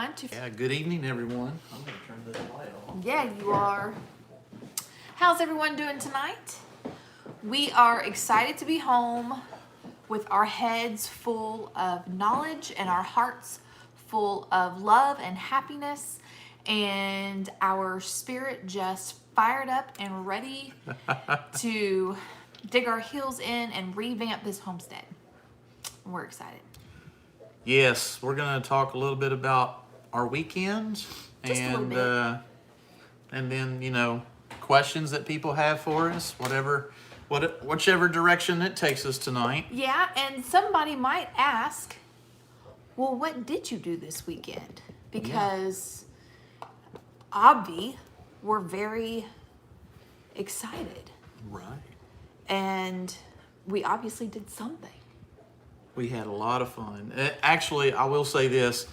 everyone. Yeah, good evening, everyone. I'm going to turn this light on. Yeah, you are. How's everyone doing tonight? We are excited to be home with our heads full of knowledge and our hearts full of love and happiness, and our spirit just fired up and ready to dig our heels in and revamp this homestead. We're excited. Yes, we're going to talk a little bit about our weekends Just a little bit. And then, you know, questions that people have for us, whichever direction it takes us tonight. Yeah, and somebody might ask, well, what did you do this weekend? Because we're very excited. Right. And we obviously did something. We had a lot of fun. Actually, I will say this,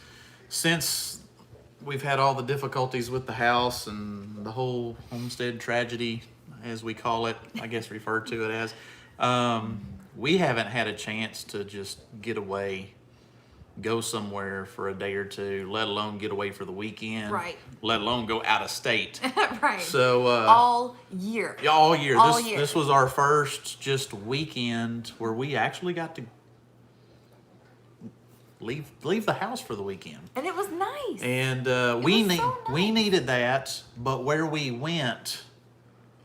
since we've had all the difficulties with the house and the whole homestead tragedy, as we call it, I guess refer to it as, we haven't had a chance to just get away, go somewhere for a day or two, let alone get away for the weekend, Right. let alone go out of state. Right. So all year. Yeah, all year. All year. This was our first just weekend where we actually got to leave the house for the weekend. And it was nice. And we needed that, but where we went,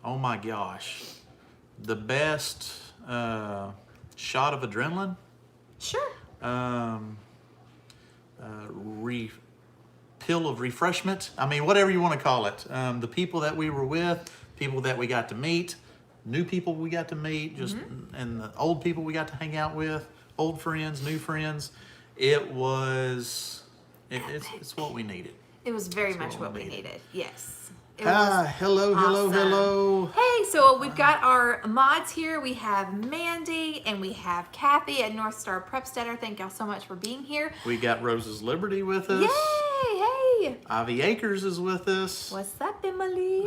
oh my gosh, the best shot of adrenaline. Sure. Pill of refreshment. I mean, whatever you want to call it. The people that we were with, people that we got to meet, new people we got to meet, and the old people we got to hang out with, old friends, new friends. It's what we needed. It was very much what we needed. Yes. Hello. Hey, so we've got our mods here. We have Mandy and we have Kathy at North Star Prepsteader. Thank y'all so much for being here. We got Rose's Liberty with us. Yay! Hey! Ivy Acres is with us. What's up, Emily?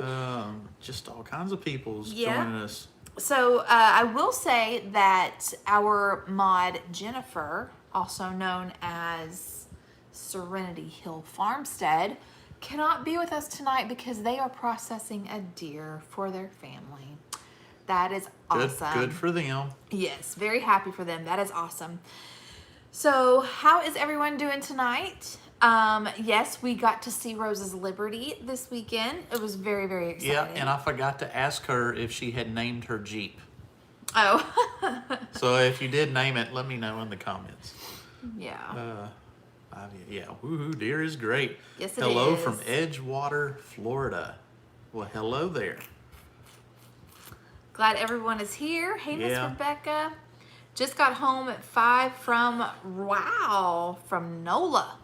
Just all kinds of people's joining us. So I will say that our mod Jennifer, also known as Serenity Hill Farmstead, cannot be with us tonight because they are processing a deer for their family. That is awesome. Good for them. Yes, very happy for them. That is awesome. So how is everyone doing tonight? Yes, we got to see Rose's Liberty this weekend. It was very, very exciting. Yeah, and I forgot to ask her if she had named her Jeep. Oh. So if you did name it, let me know in the comments. Yeah. Yeah, woohoo, deer is great. Yes, it Hello is. from Edgewater, Florida. Well, hello there. Glad everyone is here. Hey, Miss Yeah. Rebecca. Just got home at 5 from NOLA.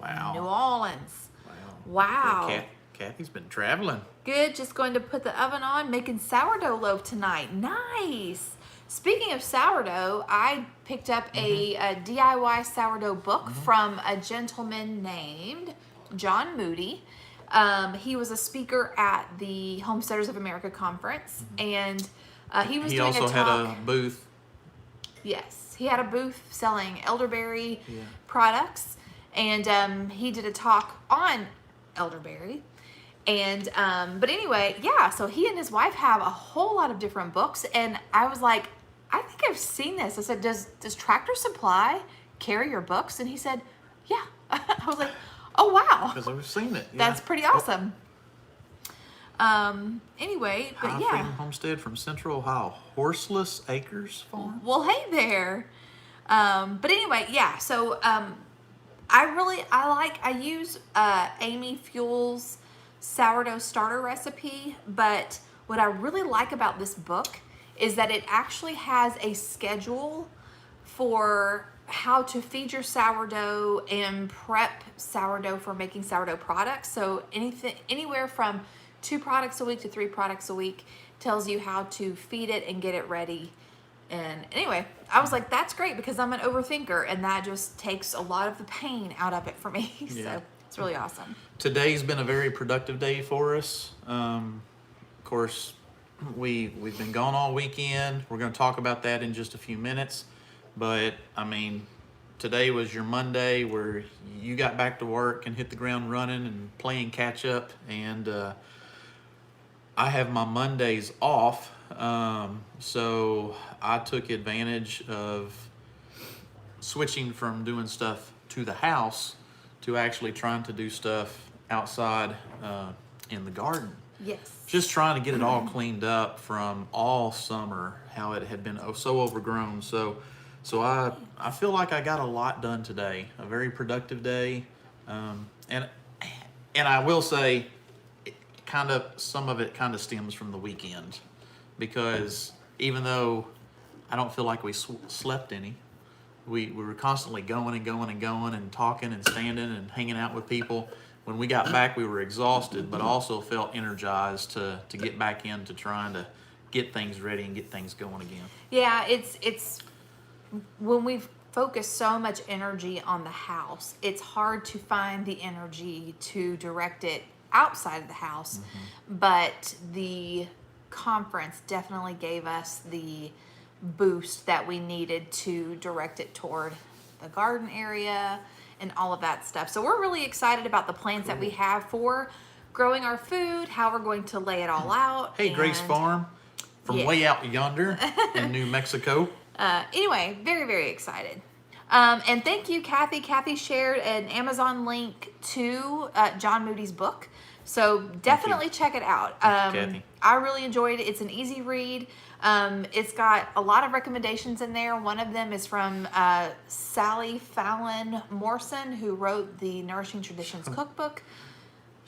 Wow. New Orleans. Wow. Wow. Yeah, Kathy's been traveling. Good. Just going to put the oven on, making sourdough loaf tonight. Nice. Speaking of sourdough, I picked up a DIY sourdough book from a gentleman named John Moody. He was a speaker at the Homesteaders of America Conference, and he was doing a talk. He also had a booth. Yes, he had a booth selling elderberry products, and he did a talk on elderberry. And but anyway, yeah, so he and his wife have a whole lot of different books, and I was like, I think I've seen this. I said, does Tractor Supply carry your books? And he said, yeah. I was like, oh wow, Because I've seen it. Yeah. that's pretty awesome. Anyway, but High Freedom Homestead from Central Ohio, Horseless Acres Farm. Well, hey there. But anyway, yeah. So I use Amy Fuel's sourdough starter recipe, but what I really like about this book is that it actually has a schedule for how to feed your sourdough and prep sourdough for making sourdough products. So anywhere from 2 products a week to 3 products a week tells you how to feed it and get it ready. And anyway, I was like, that's great because I'm an overthinker, and that just takes a lot of the pain out of it for me. Yeah. So it's really awesome. Today's been a very productive day for us. Of course, we've been gone all weekend. We're going to talk about that in just a few minutes. But, I mean, today was your Monday where you got back to work and hit the ground running and playing catch up. And I have my Mondays off. So I took advantage of switching from doing stuff to the house to actually trying to do stuff outside in the garden. Yes. Just trying to get it all cleaned up from all summer, how it had been so overgrown. So I feel like I got a lot done today. A very productive day, and I will say, some of it kind of stems from the weekend, because even though I don't feel like we slept any, we were constantly going and going and going and talking and standing and hanging out with people. When we got back, we were exhausted, but also felt energized to get back into trying to get things ready and get things going again. Yeah, it's when we focus so much energy on the house, it's hard to find the energy to direct it outside of the house. But the conference definitely gave us the boost that we needed to direct it toward the garden area and all of that stuff. So we're really excited about the plans that we have for growing our food, how we're going to lay it all out. Hey, Grace Farm from way out yonder in New Mexico. Anyway, very, very excited. And thank you, Kathy. Kathy shared an Amazon link to John Moody's book. So definitely check it out. Kathy. I really enjoyed it. It's an easy read. It's got a lot of recommendations in there. One of them is from Sally Fallon Morrison, who wrote the Nourishing Traditions cookbook.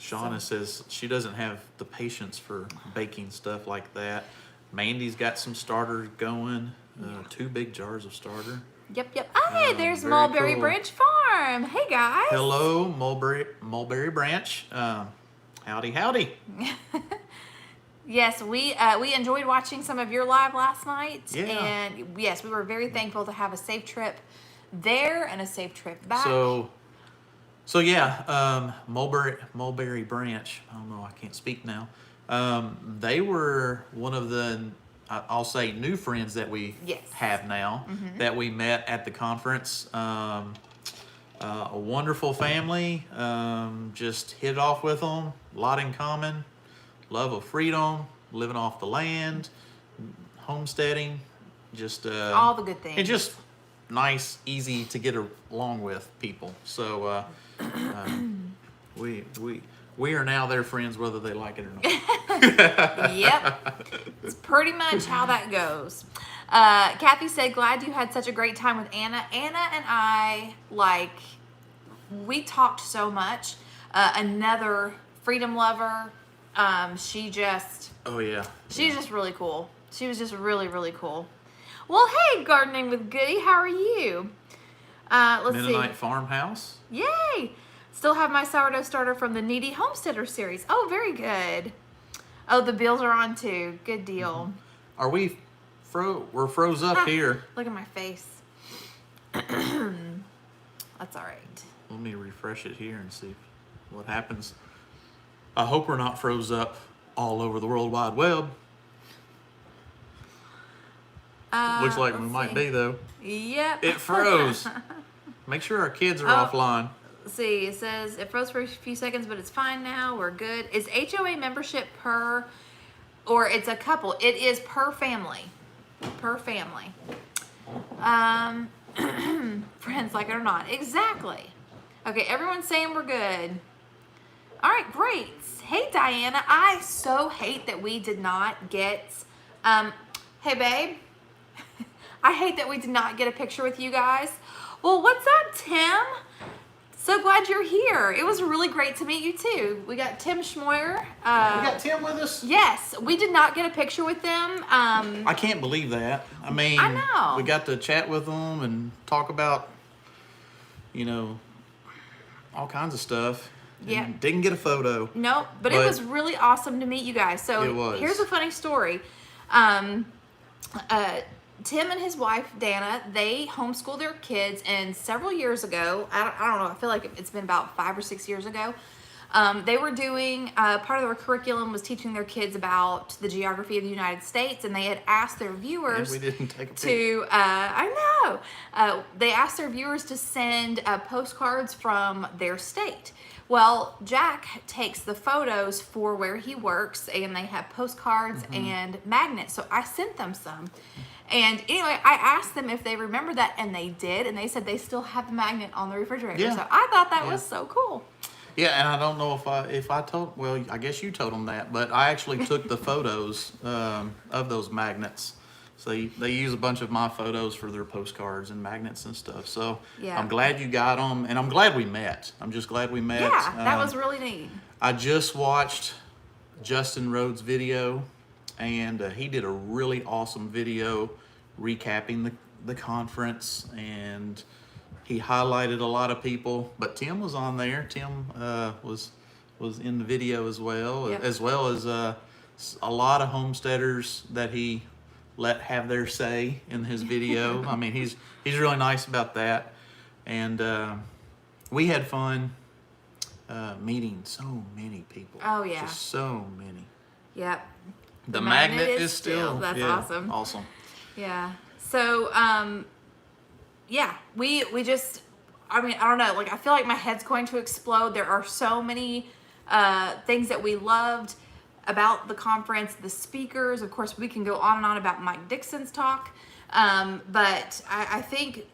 Shauna says she doesn't have the patience for baking stuff like that. Mandy's got some starters going, 2 big jars of starter. Yep. Oh, hey, there's very Mulberry cool. Branch Farm. Hey, guys. Hello, Mulberry Branch. Howdy. Yes, we enjoyed watching some of your live last night. Yeah. And yes, we were very thankful to have a safe trip there and a safe trip back. So yeah, Mulberry Branch. I don't know. I can't speak now. They were one of the, I'll say, new friends that we have now that we met at the conference. A wonderful family. Just hit it off with them. A lot in common. Love of freedom, living off the land, homesteading, just all the good things. And just nice, easy to get along with people. So we are now their friends, whether they like it or not. Yep, it's pretty much how that goes. Kathy said, "Glad you had such a great time with Anna." Anna and I, we talked so much. Another freedom lover. She's just really cool. She was just really, really cool. Well, hey, Gardening with Goody, how are you? Let's Mennonite Farmhouse. Yay! Still have my sourdough starter from the Needy Homesteader series. Oh, very good. Oh, the bills are on too. Good deal. Are we we're froze up here. Look at my face. That's all right. Let me refresh it here and see what happens. I hope we're not froze up all over the World Wide Web. Looks like we might be, though. Yep. It froze. Make sure our kids are offline. Let's see, it says it froze for a few seconds, but it's fine now. We're good. Is HOA membership per, or it's a couple? It is per family. Per family. Friends like it or not. Exactly. Okay, everyone's saying we're good. All right, great. Hey, Diana, I so hate that we did not get, hey, babe. I hate that we did not get a picture with you guys. Well, what's up, Tim? So glad you're here. It was really great to meet you, too. We got Tim Schmoyer. We got Tim with us? Yes, we did not get a picture with them. I can't believe that. I mean, I know. We got to chat with them and talk about, all kinds of stuff. Yeah. Didn't get a photo. Nope, but it was really awesome to meet you guys. So it was. Here's a funny story. Tim and his wife, Dana, they homeschool their kids, and several years ago, I don't know, I feel like it's been about 5 or 6 years ago, They were doing, part of their curriculum was teaching their kids about the geography of the United States, and they had asked their viewers And we didn't take a picture. to, I know, they asked their viewers to send postcards from their state. Well, Jack takes the photos for where he works, and they have postcards and magnets, so I sent them some. And anyway, I asked them if they remember that, and they did, and they said they still have the magnet on the refrigerator. Yeah. So I thought that was so cool. Yeah, and I don't know if I told, well, I guess you told them that, but I actually took the photos of those magnets. So they use a bunch of my photos for their postcards and magnets and stuff. So Yeah. I'm glad you got them, and I'm glad we met. I'm just glad we met. Yeah, that was really neat. I just watched Justin Rhodes' video, and he did a really awesome video recapping the conference, and he highlighted a lot of people. But Tim was on there. Tim was in the video as well, Yep. as well as a lot of homesteaders that he let have their say in his video. I mean, he's really nice about that, and we had fun meeting so many people. Oh, yeah. Just so many. Yep. The magnet is still That's awesome. Awesome. Yeah. So, yeah, we just, I mean, I don't know, like, I feel like my head's going to explode. There are so many things that we loved about the conference, the speakers. Of course, we can go on and on about Mike Dixon's talk, but I think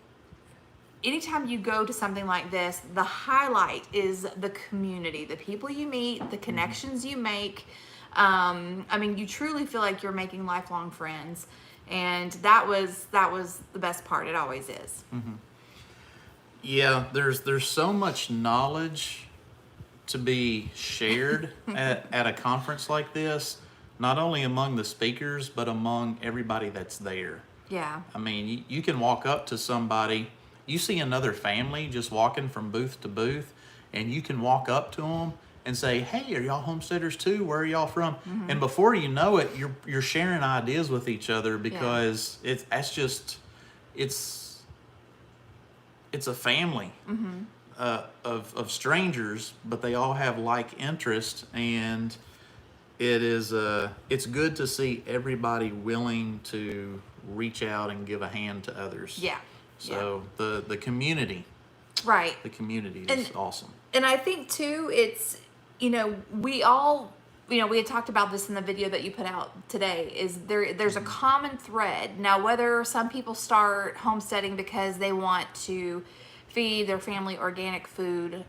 anytime you go to something like this, the highlight is the community, the people you meet, the connections you make. I mean, you truly feel like you're making lifelong friends, and that was the best part. It always is. Yeah, there's so much knowledge to be shared at a conference like this, not only among the speakers, but among everybody that's there. Yeah. I mean, you can walk up to somebody, you see another family just walking from booth to booth, and you can walk up to them and say, "Hey, are y'all homesteaders too? Where are y'all from?" And before you know it, you're sharing ideas with each other, because it's a family of strangers, but they all have like interest, and it's good to see everybody willing to reach out and give a hand to others. Yeah. So the community, Right. the community is awesome. And I think too, it's, we all, we had talked about this in the video that you put out today, is there's a common thread. Now, whether some people start homesteading because they want to feed their family organic food,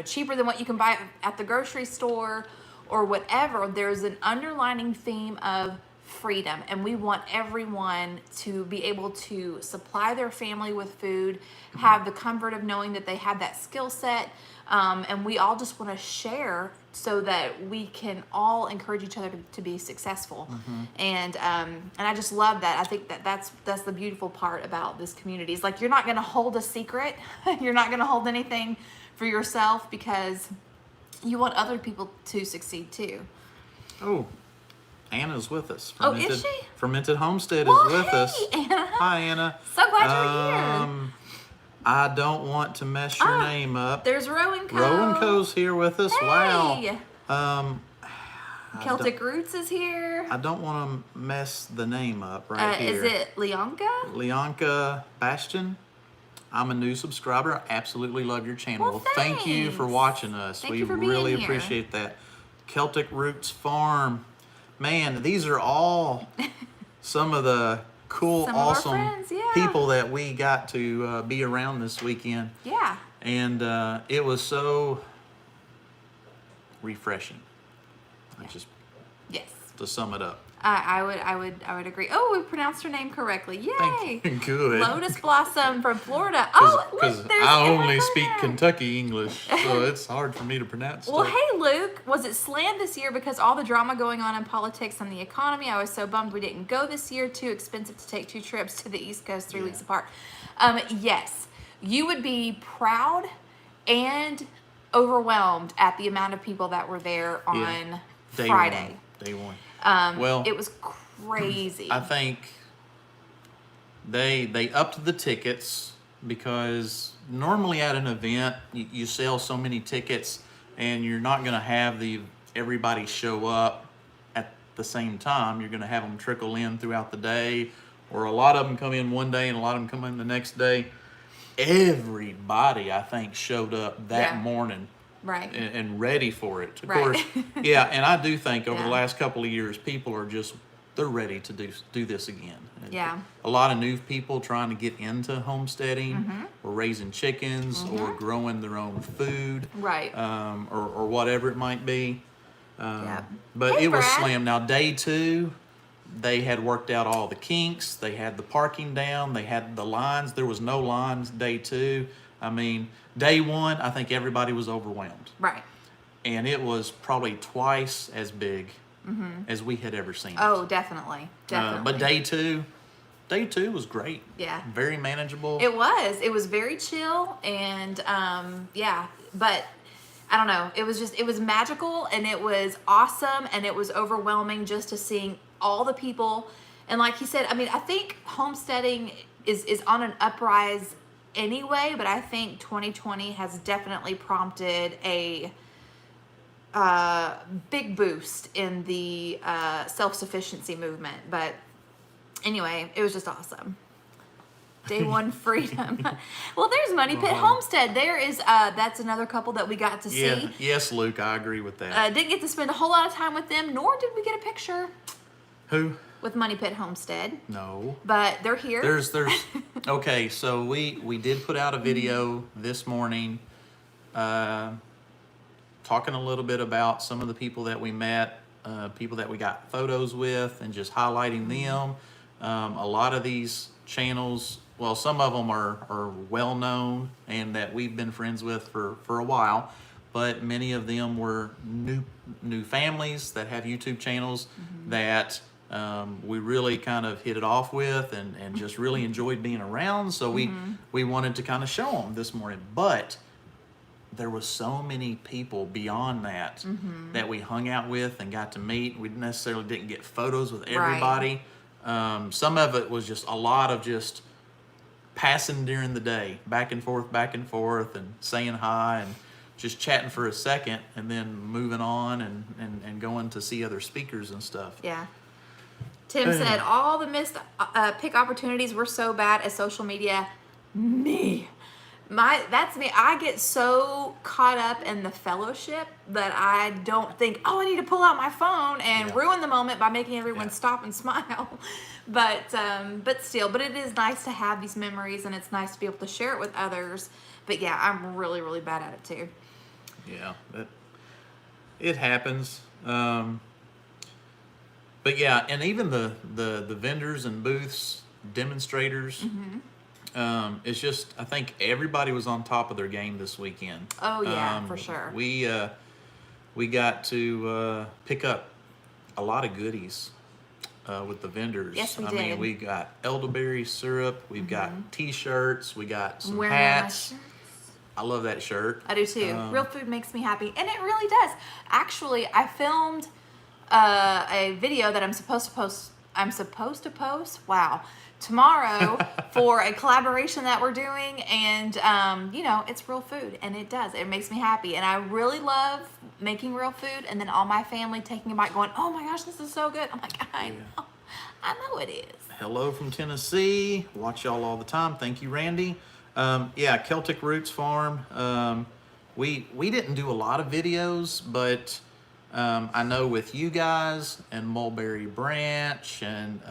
cheaper than what you can buy at the grocery store or whatever, there's an underlining theme of freedom, and we want everyone to be able to supply their family with food, have the comfort of knowing that they have that skill set, and we all just want to share so that we can all encourage each other to be successful. And I just love that. I think that's the beautiful part about this community. It's like, you're not going to hold a secret. You're not going to hold anything for yourself, because you want other people to succeed too. Oh, Anna's with us. Oh, is she? Fermented Homestead Well, is with hey, us. Anna. Hi, Anna. So glad you're here. I don't want to mess your name up. There's Rowan Co. Rowan Co's here with us. Hey. Wow. Celtic Roots is here. I don't want to mess the name up right here. Is it Leonka? Leonka Bastion. I'm a new subscriber. I absolutely love your channel. Well, thank you for thanks. watching us. Thank We you for being really here. appreciate that. Celtic Roots Farm. Man, these are all some of the cool, Some of our awesome friends, yeah. people that we got to be around this weekend. Yeah. And it was so refreshing. Yes. To sum it up. I would agree. Oh, we pronounced her name correctly. Yay! Thank you. Good. Lotus Blossom from Florida. Oh, Because look, there's I Eric only on speak there. Kentucky English, so it's hard for me to pronounce Well, stuff. hey, Luke, was it slammed this year because all the drama going on in politics and the economy? I was so bummed we didn't go this year. Too expensive to take 2 trips to the East Coast 3 weeks apart. Yes, you would be proud and overwhelmed at the amount of people that were there on Friday. Day one. Well, it was crazy. I think they upped the tickets, because normally at an event you sell so many tickets and you're not going to have everybody show up at the same time. You're going to have them trickle in throughout the day, or a lot of them come in one day and a lot of them come in the next day. Everybody, I think, showed up that morning, right, and ready for it. Of right. course, yeah. And I do think over Yeah. the last couple of years, people are they're ready to do this again. Yeah. A lot of new people trying to get into homesteading, Mm-hmm. or raising chickens, or growing their own food, Right. or whatever it might be. Yeah. But Hey, it was Brad. slim. Now, day 2, they had worked out all the kinks. They had the parking down. They had the lines. There was no lines day 2. I mean, day 1, I think everybody was overwhelmed. Right. And it was probably twice as big as we had ever seen it. Oh, definitely. Definitely. But day 2 was great. Yeah. Very manageable. It was very chill, and yeah, but I don't know, it was magical, and it was awesome, and it was overwhelming just to seeing all the people. And like he said, I mean, I think homesteading is on an uprise anyway, but I think 2020 has definitely prompted a big boost in the self-sufficiency movement. But anyway, it was just awesome. Day 1 freedom. Well, there's Money Pit Homestead. There is that's another couple that we got to see. Yes, Luke, I agree with that. Didn't get to spend a whole lot of time with them, nor did we get a picture Who? with Money Pit Homestead. No. But they're here. There's okay, so we did put out a video this morning talking a little bit about some of the people that we met, people that we got photos with, and just highlighting them. A lot of these channels, well, some of them are well known and that we've been friends with for a while, but many of them were new families that have YouTube channels that we really kind of hit it off with and just really enjoyed being around. So we wanted to kind of show them this morning, but there was so many people beyond that that we hung out with and got to meet. We necessarily didn't get photos with everybody. Some of it was just a lot of just passing during the day, back and forth, and saying hi and just chatting for a second, and then moving on and going to see other speakers and stuff. Yeah. Tim said all the missed pick opportunities were so bad at social media. That's me. I get so caught up in the fellowship that I don't think, I need to pull out my phone and ruin the moment by making everyone stop and smile. But still, it is nice to have these memories, and it's nice to be able to share it with others. But yeah, I'm really, really bad at it too. Yeah, it happens. But yeah, and even the vendors and booths, demonstrators, it's just, I think everybody was on top of their game this weekend. Oh yeah, for sure. We got to pick up a lot of goodies with the vendors. Yes, we I did. mean, we got elderberry syrup, we've got T-shirts, we got some Wearing hats. my shirt. I love that shirt. I do too. Real food makes me happy, and it really does. Actually, I filmed a video that I'm supposed to post. Wow. Tomorrow for a collaboration that we're doing, and it's real food, and it does. It makes me happy, and I really love making real food, and then all my family taking a bite, going, "Oh my gosh, this is so good!" I'm like, I know it is. Hello from Tennessee. Watch y'all all the time. Thank you, Randy. Celtic Roots Farm. We didn't do a lot of videos, but I know with you guys and Mulberry Branch and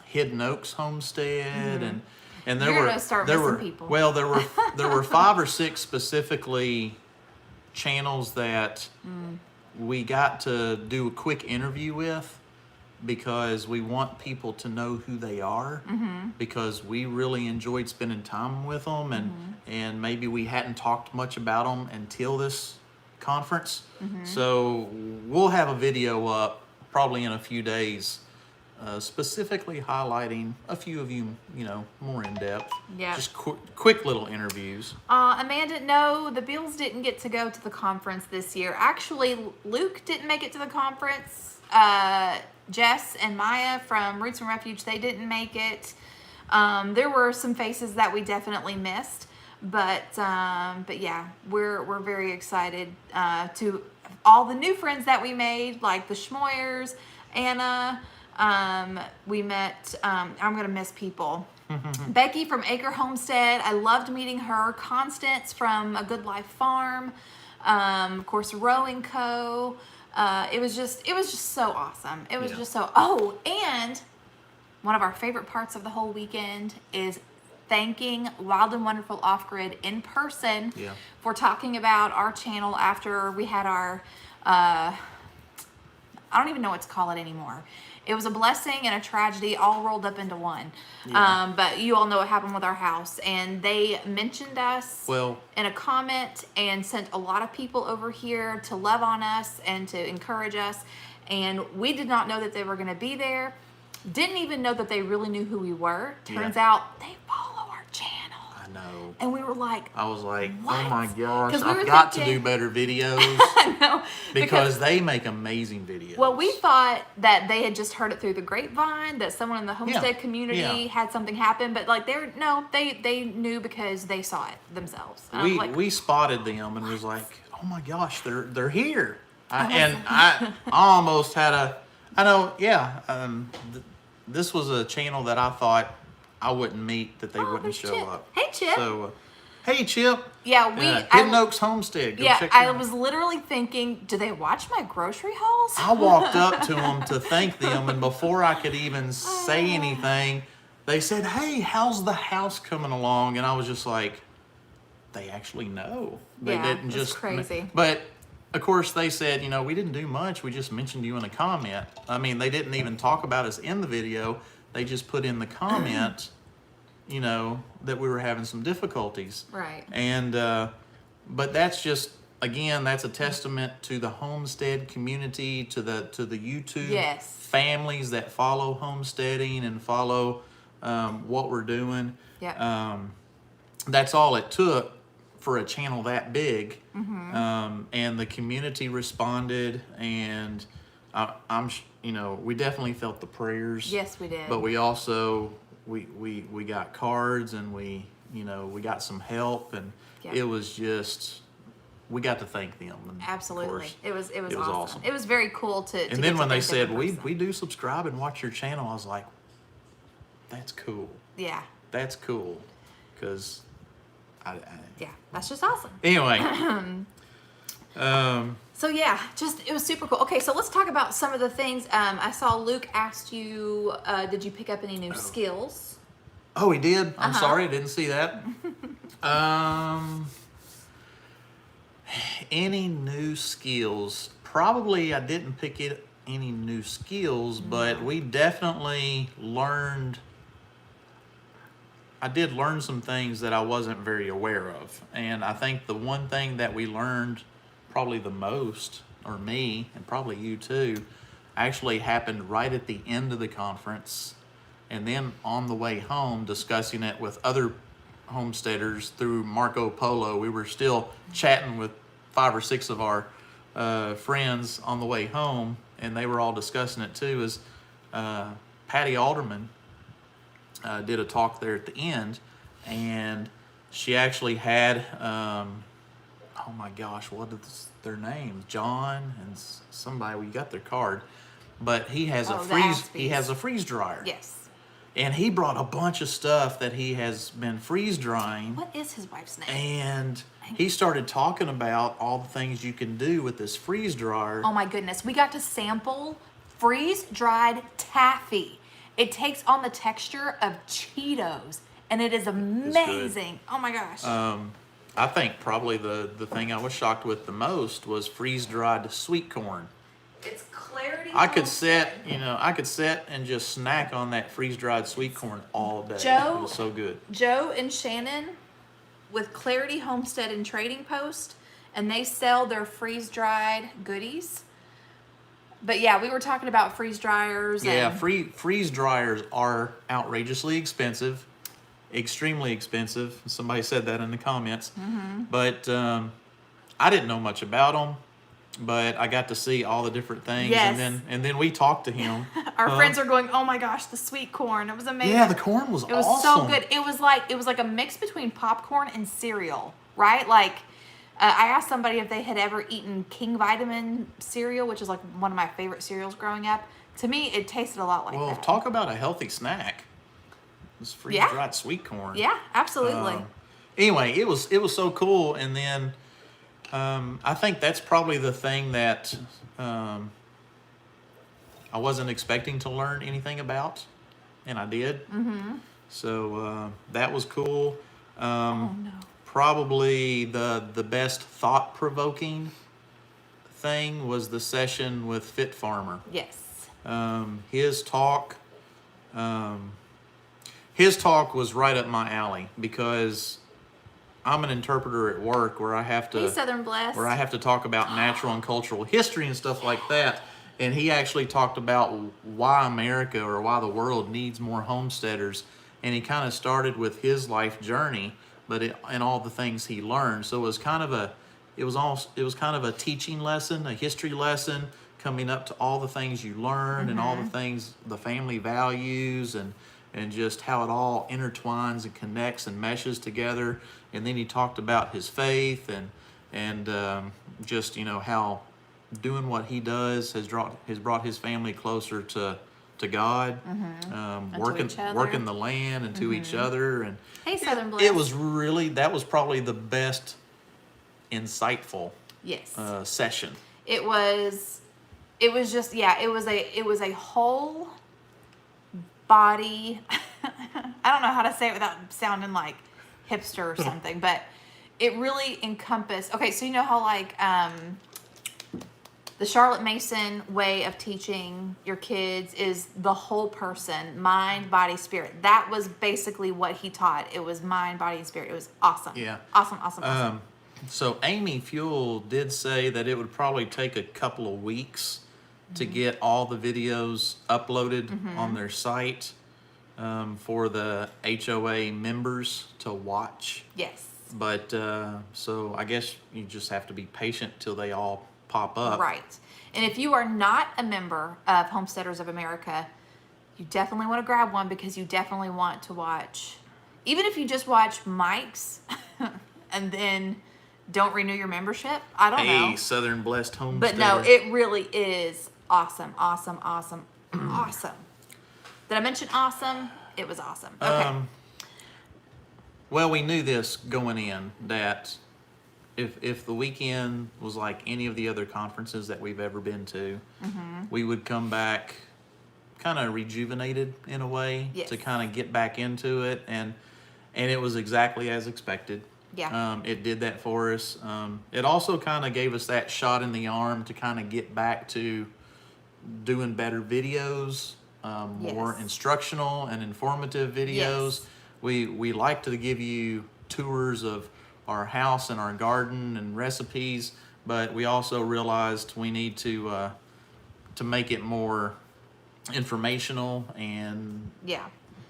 Hidden Oaks Homestead and there You're were gonna start there missing were people. well there were 5 or 6 specifically channels that we got to do a quick interview with, because we want people to know who they are, because we really enjoyed spending time with them, and maybe we hadn't talked much about them until this conference. So we'll have a video up probably in a few days, specifically highlighting a few of you, more in depth. Yeah. Just quick little interviews. Amanda, no, the Beals didn't get to go to the conference this year. Actually, Luke didn't make it to the conference. Jess and Maya from Roots and Refuge, they didn't make it. There were some faces that we definitely missed. But yeah, we're very excited to all the new friends that we made, like the Schmoyers, Anna. We met. I'm gonna miss people. Becky from Acre Homestead. I loved meeting her. Constance from A Good Life Farm. Of course, Rowing Co. It was just so awesome. It was just so. Oh, and one of our favorite parts of the whole weekend is thanking Wild and Wonderful Off Grid in person for talking about our channel after we had our, I don't even know what to call it anymore. It was a blessing and a tragedy all rolled up into one. But you all know what happened with our house. And they mentioned us in a comment and sent a lot of people over here to love on us and to encourage us. And we did not know that they were going to be there. Didn't even know that they really knew who we were. Turns out they follow our channel. I know. And we were like, I was like, what? Oh my gosh, I've got to do better videos. I know. Because they make amazing videos. Well, we thought that they had just heard it through the grapevine, that someone in the Homestead community had something happen, but like they knew because they saw it themselves. And we spotted them and was like, oh my gosh, they're here. I almost had this was a channel that I thought I wouldn't meet, that they wouldn't show Chip. up. Hey, Chip. So, hey, Chip. Yeah, Hidden Oaks Homestead. Go check I them out. was literally thinking, do they watch my grocery hauls? I walked up to them to thank them, and before I could even say anything, they said, hey, how's the house coming along? And I was just like, they actually know. They didn't just crazy. But of course, they said, we didn't do much. We just mentioned you in a comment. I mean, they didn't even talk about us in the video. They just put in the comment, that we were having some difficulties. Right. And, but that's just, again, that's a testament to the homestead community, to the YouTube families that follow homesteading and follow what we're doing. Yeah. That's all it took for a channel that big. And the community responded, and we definitely felt the prayers. Yes, we did. But we also we got cards, and we got some help, and it was just, we got to thank them. And absolutely, it was awesome. It was very cool to. And then when they said we do subscribe and watch your channel, I was like, that's cool. Yeah. That's cool, because yeah, that's just awesome. Anyway. So yeah, it was super cool. Okay, so let's talk about some of the things. I saw Luke asked you, did you pick up any new skills? Oh, he did? I'm sorry, I didn't see that. Any new skills? Probably I didn't pick any new skills, but we definitely learned. I did learn some things that I wasn't very aware of. And I think the one thing that we learned probably the most, or me, and probably you too, actually happened right at the end of the conference. And then on the way home, discussing it with other homesteaders through Marco Polo. We were still chatting with 5 or 6 of our friends on the way home, and they were all discussing it too, is Patty Alderman did a talk there at the end, and she actually had, oh my gosh, what is their names? John and somebody, we got their card, but he has a freeze dryer. Yes. And he brought a bunch of stuff that he has been freeze drying. What is his wife's name? And he started talking about all the things you can do with this freeze dryer. Oh my goodness. We got to sample freeze-dried taffy. It takes on the texture of Cheetos, and it is amazing. Oh my gosh. I think probably the thing I was shocked with the most was freeze-dried sweet corn. It's clarity. I could sit and just snack on that freeze-dried sweet corn all day. Joe, it was so good. Joe and Shannon with Clarity Homestead and Trading Post, and they sell their freeze-dried goodies. But yeah, we were talking about freeze dryers. Yeah, freeze dryers are outrageously expensive, extremely expensive. Somebody said that in the comments. Mm-hmm. But I didn't know much about them. But I got to see all the different things, yes. and then we talked to him. Our friends are going, oh my gosh, the sweet corn. It was amazing. Yeah, the corn was awesome. It was so good. It was like a mix between popcorn and cereal, right? Like, I asked somebody if they had ever eaten King Vitamin cereal, which is like one of my favorite cereals growing up. To me, it tasted a lot like that. Well, talk about a healthy snack. This freeze-dried sweet corn. Yeah, absolutely. Anyway, it was so cool, and then I think that's probably the thing that I wasn't expecting to learn anything about, and I did. Mm-hmm. So that was cool. Oh no. Probably the best thought-provoking thing was the session with Fit Farmer. Yes. His talk was right up my alley because I'm an interpreter at work where I have to Hey, Southern Blessed. where I have to talk about natural and cultural history and stuff like that. And he actually talked about why America or why the world needs more homesteaders. And he kind of started with his life journey, and all the things he learned. So it was kind of a teaching lesson, a history lesson, coming up to all the things you learned and all the things, the family values and just how it all intertwines and connects and meshes together. And then he talked about his faith and just, how doing what he does has brought his family closer to God, working the land and to each other. And hey, Southern Blessed. That was probably the best insightful session. It was just, it was a whole body. I don't know how to say it without sounding like hipster or something, but it really encompassed. Okay, so you know how like the Charlotte Mason way of teaching your kids is the whole person, mind, body, spirit. That was basically what he taught. It was mind, body, and spirit. It was awesome. Yeah. Awesome. So Amy Fuel did say that it would probably take a couple of weeks to get all the videos uploaded on their site for the HOA members to watch. Yes. But so I guess you just have to be patient till they all pop up. Right. And if you are not a member of Homesteaders of America, you definitely want to grab one because you definitely want to watch, even if you just watch Mike's and then don't renew your membership. I don't know. Hey, Southern Blessed Homesteader. But no, it really is awesome. Awesome. Did I mention awesome? It was awesome. Okay. Well, we knew this going in, that if the weekend was like any of the other conferences that we've ever been to, we would come back kind of rejuvenated in a way to kind of get back into it, and it was exactly as expected. Yeah. It did that for us. It also kind of gave us that shot in the arm to kind of get back to doing better videos, more instructional and informative videos. Yes. We like to give you tours of our house and our garden and recipes, but we also realized we need to make it more informational and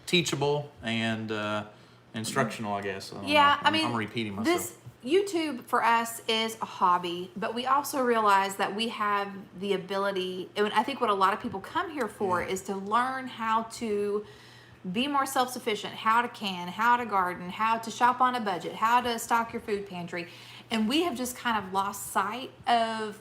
teachable and instructional, I guess. I'm repeating myself. This YouTube for us is a hobby, but we also realize that we have the ability, and I think what a lot of people come here for is to learn how to be more self-sufficient, how to can, how to garden, how to shop on a budget, how to stock your food pantry. And we have just kind of lost sight of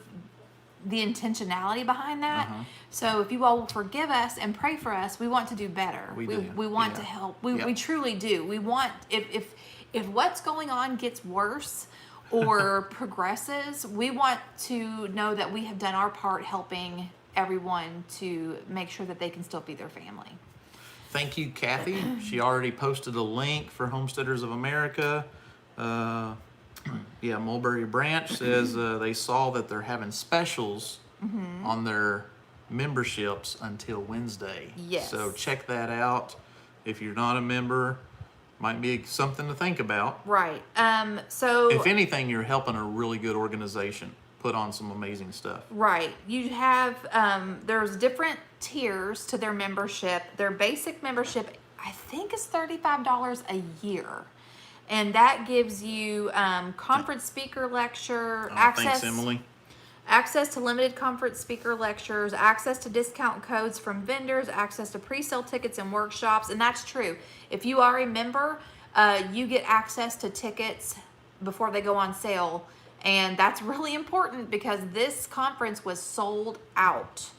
the intentionality behind that. So if you all will forgive us and pray for us, we want to do better. We want to help. We truly do. We want, if what's going on gets worse or progresses, we want to know that we have done our part helping everyone to make sure that they can still feed their family. Thank you, Kathy. She already posted a link for Homesteaders of America. Mulberry Branch says they saw that they're having specials on their memberships until Wednesday. Yes. So check that out. If you're not a member, might be something to think about. Right. So if anything, you're helping a really good organization put on some amazing stuff. Right. You have, there's different tiers to their membership. Their basic membership, I think, is $35 a year. And that gives you conference speaker lecture access. Thanks, Emily. Access to limited conference speaker lectures, access to discount codes from vendors, access to pre-sale tickets and workshops. And that's true. If you are a member, you get access to tickets before they go on sale. And that's really important because this conference was sold out.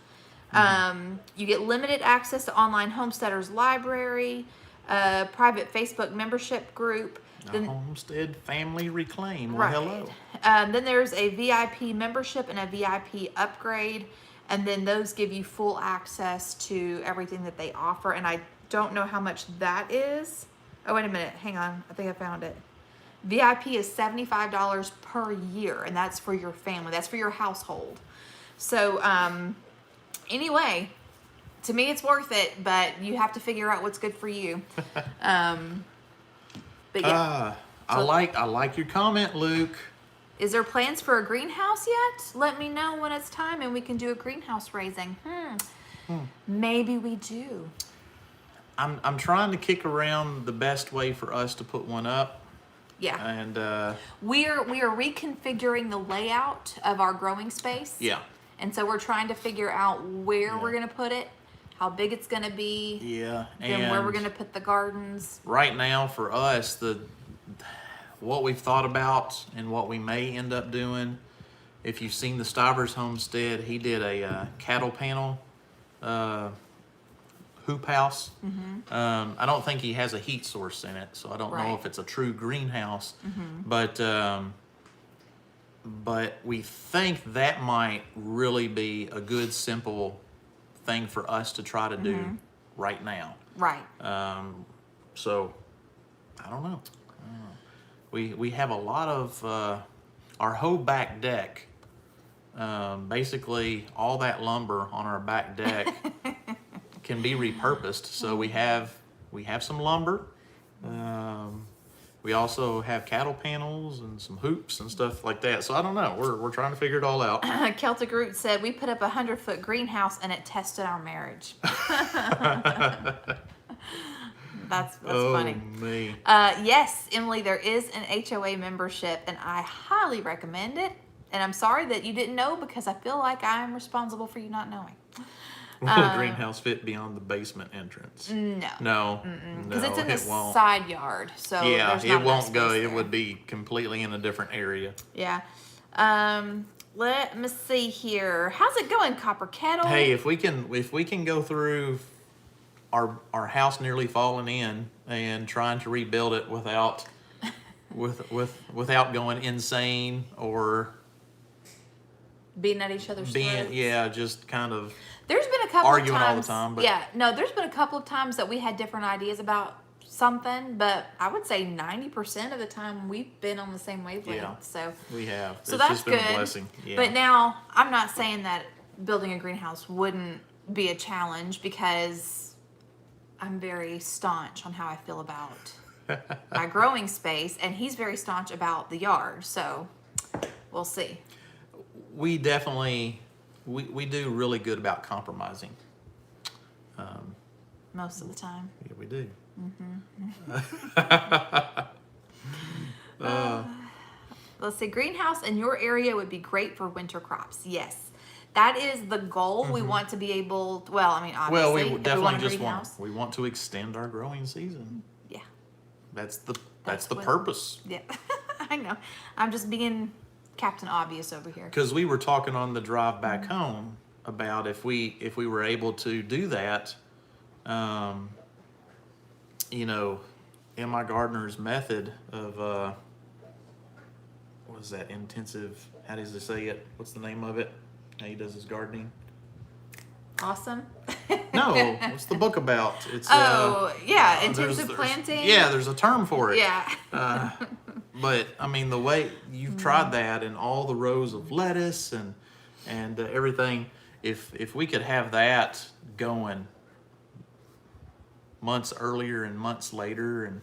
You get limited access to online Homesteaders Library, private Facebook membership group. Homestead Family Reclaim. Well, Right. hello. Then there's a VIP membership and a VIP upgrade. And then those give you full access to everything that they offer. And I don't know how much that is. Oh, wait a minute. Hang on. I think I found it. VIP is $75 per year. And that's for your family. That's for your household. So, anyway, to me, it's worth it. But you have to figure out what's good for you. But yeah. I like your comment, Luke. Is there plans for a greenhouse yet? Let me know when it's time and we can do a greenhouse raising. Maybe we do. I'm trying to kick around the best way for us to put one up. Yeah. And We are reconfiguring the layout of our growing space. yeah. And so we're trying to figure out where we're going to put it, how big it's going to be. Yeah. Then where we're going to put the gardens. Right now for us, what we've thought about and what we may end up doing, if you've seen the Stivers Homestead, he did a cattle panel hoop house. I don't think he has a heat source in it, so I don't know Right. if it's a true greenhouse. But we think that might really be a good, simple thing for us to try to do right now. Right. So, I don't know. We have a lot of our whole back deck. Basically, all that lumber on our back deck can be repurposed. So we have some lumber. We also have cattle panels and some hoops and stuff like that. So I don't know. We're trying to figure it all out. Celtic Root said, we put up a 100-foot greenhouse and it tested our marriage. That's funny. Me. Yes, Emily, there is an HOA membership and I highly recommend it. And I'm sorry that you didn't know because I feel like I'm responsible for you not knowing. Will the greenhouse fit beyond the basement entrance? No. No. Because it's in the won't. side yard. So Yeah, there's it not enough won't go. space It there. would be completely in a different area. Yeah. Let me see here. How's it going, Copper Kettle? Hey, if we can go through our house nearly falling in and trying to rebuild it without going insane or Being at each other's throats. just kind of There's been a couple arguing of all the times. time, but- there's been a couple of times that we had different ideas about something, but I would say 90% of the time we've been on the same wavelength. Yeah. So we have. So It's that's just been good. a blessing. Yeah. But now I'm not saying that building a greenhouse wouldn't be a challenge because I'm very staunch on how I feel about my growing space, and he's very staunch about the yard. So we'll see. We definitely we do really good about compromising. Most of the time. Yeah, we do. Let's see, greenhouse in your area would be great for winter crops. Yes, that is the goal. We want to be able. Well, I mean, obviously, Well, we if definitely want a just greenhouse, want to extend our growing season. Yeah, That's the That's what- purpose. yeah. I know. I'm just being Captain Obvious over here. Because we were talking on the drive back home about if we were able to do that, MIGardener's method of what is that, intensive? How does he say it? What's the name of it? How he does his gardening? Awesome. No, what's the book about? It's intensive there's- planting. Yeah, there's a term for it. Yeah. But I mean, the way you've tried that and all the rows of lettuce and everything, if we could have that going months earlier and months later, and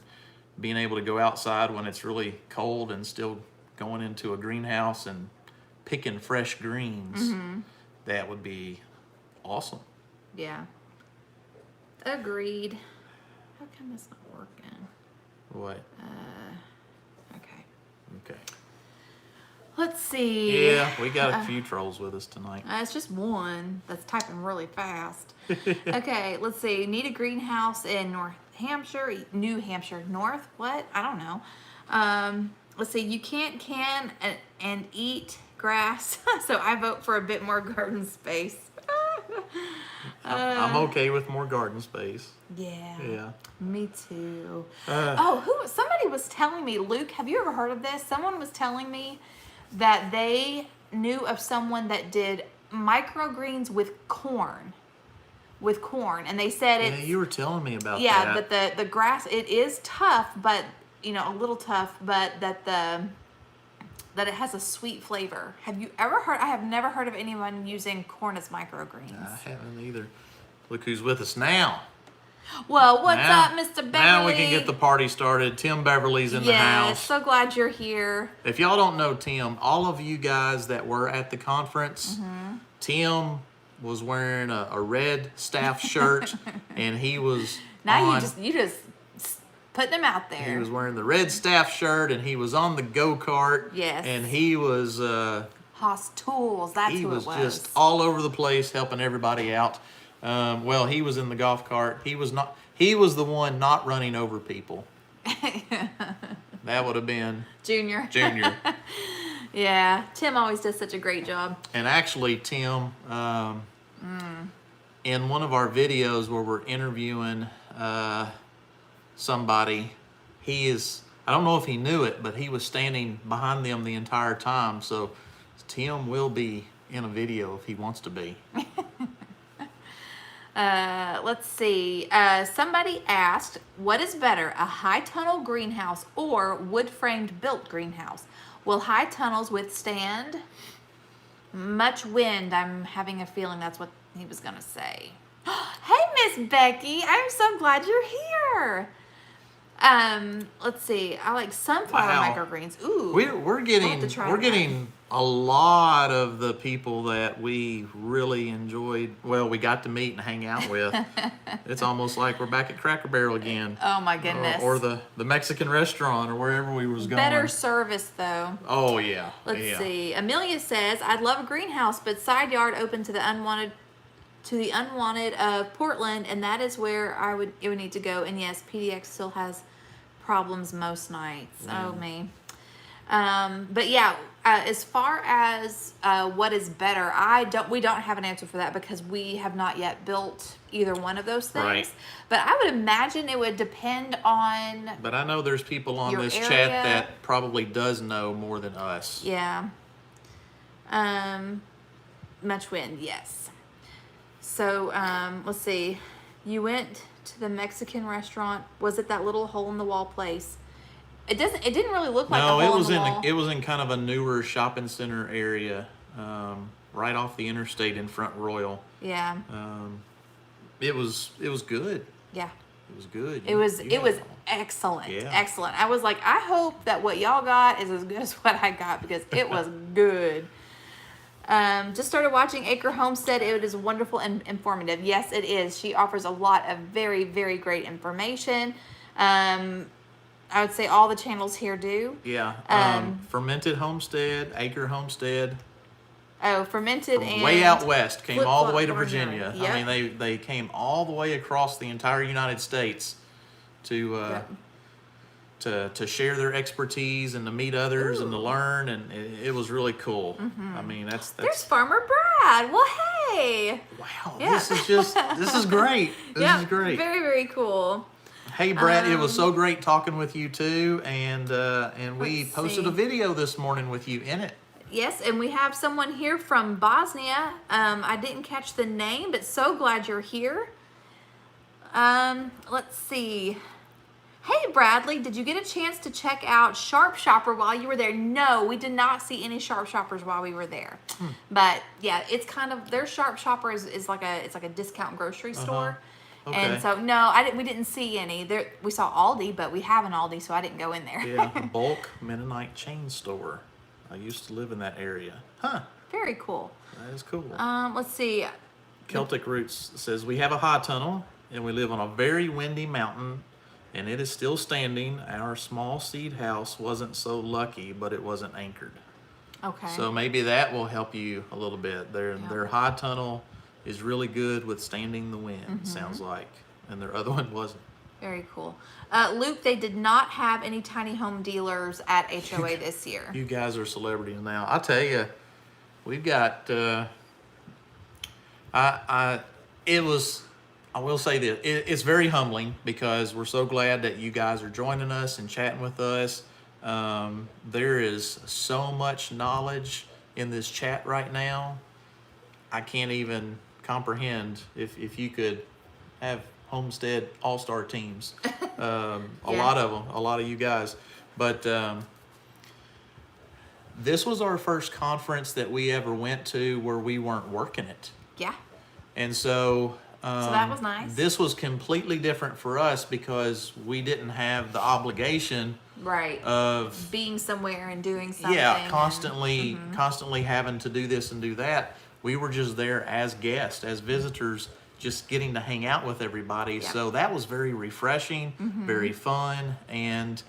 being able to go outside when it's really cold and still going into a greenhouse and picking fresh greens, that would be awesome. Yeah. Agreed. How come it's not working? What? Okay. Okay. Let's see. Yeah, we got a few trolls with us tonight. It's just one that's typing really fast. Okay, let's see. Need a greenhouse in New Hampshire. North? What? I don't know. Let's see. You can't can and eat grass, so I vote for a bit more garden space. I'm okay with more garden space. Yeah. Me too. Uh, Somebody was telling me, Luke, have you ever heard of this? Someone was telling me that they knew of someone that did microgreens with corn. And they said yeah, you were telling me about yeah, that. but the grass, it is tough, but a little tough, but that it has a sweet flavor. Have you ever heard? I have never heard of anyone using corn as microgreens. I haven't either. Look who's with us now. Well, what's up, Mr. Beverly? Now we can get the party started. Tim Beverly's in the house. So glad you're here. If y'all don't know Tim, all of you guys that were at the conference, Tim was wearing a red staff shirt, and he was Now you just putting them out there. He was wearing the red staff shirt, and he was on the go-kart. Yes. And he was Haas Tools. That's who it was. He was just all over the place helping everybody out. Well, he was in the golf cart. He was not. He was the one not running over people. That would have been Junior. Yeah, Tim always does such a great job. And actually, Tim, in one of our videos where we're interviewing somebody, I don't know if he knew it, but he was standing behind them the entire time. So Tim will be in a video if he wants to be. Let's see. Somebody asked, what is better, a high tunnel greenhouse or wood framed built greenhouse? Will high tunnels withstand much wind? I'm having a feeling that's what he was going to say. Hey, Miss Becky. I'm so glad you're here. Let's see. I like sunflower microgreens. Ooh. We're getting a lot of the people that we really enjoyed. Well, we got to meet and hang out with. It's almost like we're back at Cracker Barrel again. Oh my goodness. Or the Mexican restaurant or wherever we was going. Better service though. Oh yeah. Let's see. Amelia says, I'd love a greenhouse, but side yard open to the unwanted of Portland, and that is where it would need to go. And yes, PDX still has problems most nights. Oh me. But yeah, as far as what is better, we don't have an answer for that because we have not yet built either one of those things. Right. But I would imagine it would depend on. But I know there's people on this area. chat that probably does know more than us. Yeah. Much wind, yes. So let's see. You went to the Mexican restaurant. Was it that little hole in the wall place? It didn't really look like a hole in the wall. It was in kind of a newer shopping center area, right off the interstate in Front Royal. Yeah. It was good. Yeah. It was good. It was excellent. Yeah. Excellent. I was like, I hope that what y'all got is as good as what I got because it was good. Just started watching Acre Homestead. It is wonderful and informative. Yes, it is. She offers a lot of very, very great information. I would say all the channels here do. Yeah. Fermented Homestead, Acre Homestead. Oh, Fermented and way out west, came all the way to Flip-flop Virginia. Yep. I mean, they came all the way across the entire United States to share their expertise and to meet others and to learn, and it was really cool. I mean, that's There's Farmer Brad. Well, hey. Wow. Yeah. This is great. This is great. Very, very cool. Hey Brad, it was so great talking with you too, and we posted a video this morning with you in it. Yes, and we have someone here from Bosnia. I didn't catch the name, but so glad you're here. Let's see. Hey Bradley, did you get a chance to check out Sharp Shopper while you were there? No, we did not see any Sharp Shoppers while we were there. But yeah, it's kind of their Sharp Shopper is like a discount grocery store. Okay. And so no, we didn't see any. There we saw Aldi, but we have an Aldi, so I didn't go in there. Yeah, a bulk Mennonite chain store. I used to live in that area. Huh. Very cool. That is cool. Let's see. Celtic Roots says, we have a high tunnel and we live on a very windy mountain and it is still standing. Our small seed house wasn't so lucky, but it wasn't anchored. Okay. So maybe that will help you a little bit. Their high tunnel is really good withstanding the wind, sounds like. And their other one wasn't. Very cool. Luke, they did not have any tiny home dealers at HOA this year. You guys are celebrities now. I tell you, we've got. I will say this. It's very humbling because we're so glad that you guys are joining us and chatting with us. There is so much knowledge in this chat right now. I can't even comprehend if you could have Homestead all-star teams. A lot of them, a lot of you guys. But this was our first conference that we ever went to where we weren't working it. Yeah. And so that was nice. This was completely different for us because we didn't have the obligation of being somewhere and doing something. Yeah, constantly having to do this and do that. We were just there as guests, as visitors, just getting to hang out with everybody. Yep. So that was very refreshing, very fun, and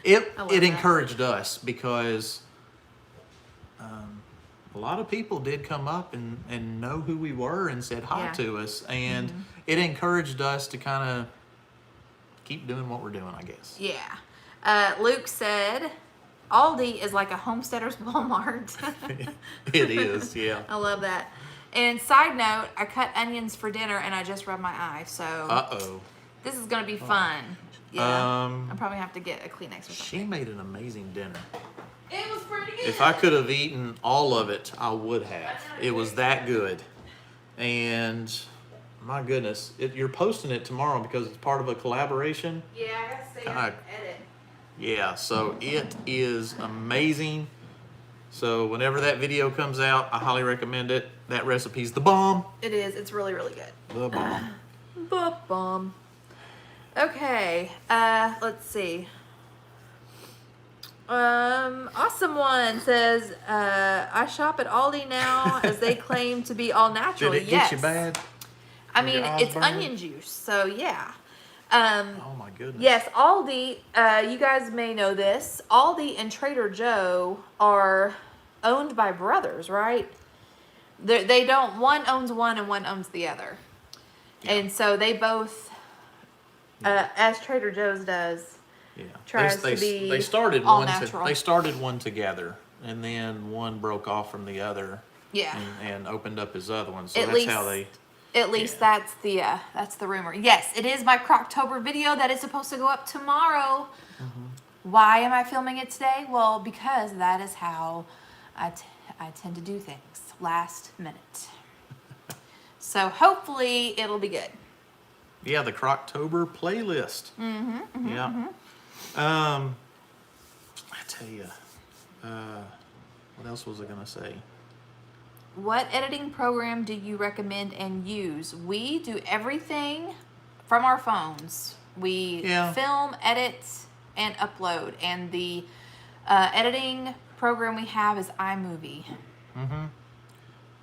it encouraged us because a lot of people did come up and know who we were and said hi to us, and it encouraged us to kind of keep doing what we're doing, I guess. Yeah. Luke said, Aldi is like a Homesteaders Walmart. It is, yeah. I love that. And side note, I cut onions for dinner and I just rubbed my eye, so this is going to be fun. Yeah. I'll probably have to get a Kleenex or something. She made an amazing dinner. It was pretty good. If I could have eaten all of it, I would have. It was that good. And my goodness, you're posting it tomorrow because it's part of a collaboration. Yeah, I got to stay up and edit. Yeah, so it is amazing. So whenever that video comes out, I highly recommend it. That recipe's the bomb. It is. It's really, really good. The bomb. The bomb. Okay. Let's see. Awesome one says, I shop at Aldi now as they claim to be all natural. Did it yes. get you bad? I mean, it's onion juice, so yeah. Oh my goodness. Yes, Aldi, you guys may know this. Aldi and Trader Joe are owned by brothers, right? They don't, one owns one and one owns the other. Yeah. And so they both, as Trader Joe's does, tries to be they started all one natural. They started one together, and then one broke off from the other. Yeah. And opened up his other one. So At that's least, how they. At least that's the rumor. Yes, it is my Croctober video that is supposed to go up tomorrow. Why am I filming it today? Well, because that is how I tend to do things, last minute. So hopefully it'll be good. Yeah, the Croctober playlist. Yeah. I tell you, what else was I gonna say? What editing program do you recommend and use? We do everything from our phones. We film, edit, and upload. And the editing program we have is iMovie.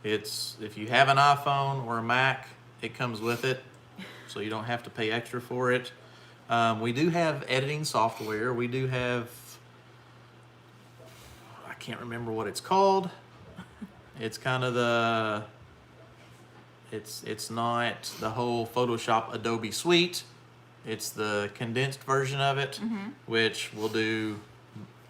It's, if you have an iPhone or a Mac, it comes with it, so you don't have to pay extra for it. We do have editing software. We do have, I can't remember what it's called. It's kind of the, it's not the whole Photoshop Adobe suite. It's the condensed version of it, which will do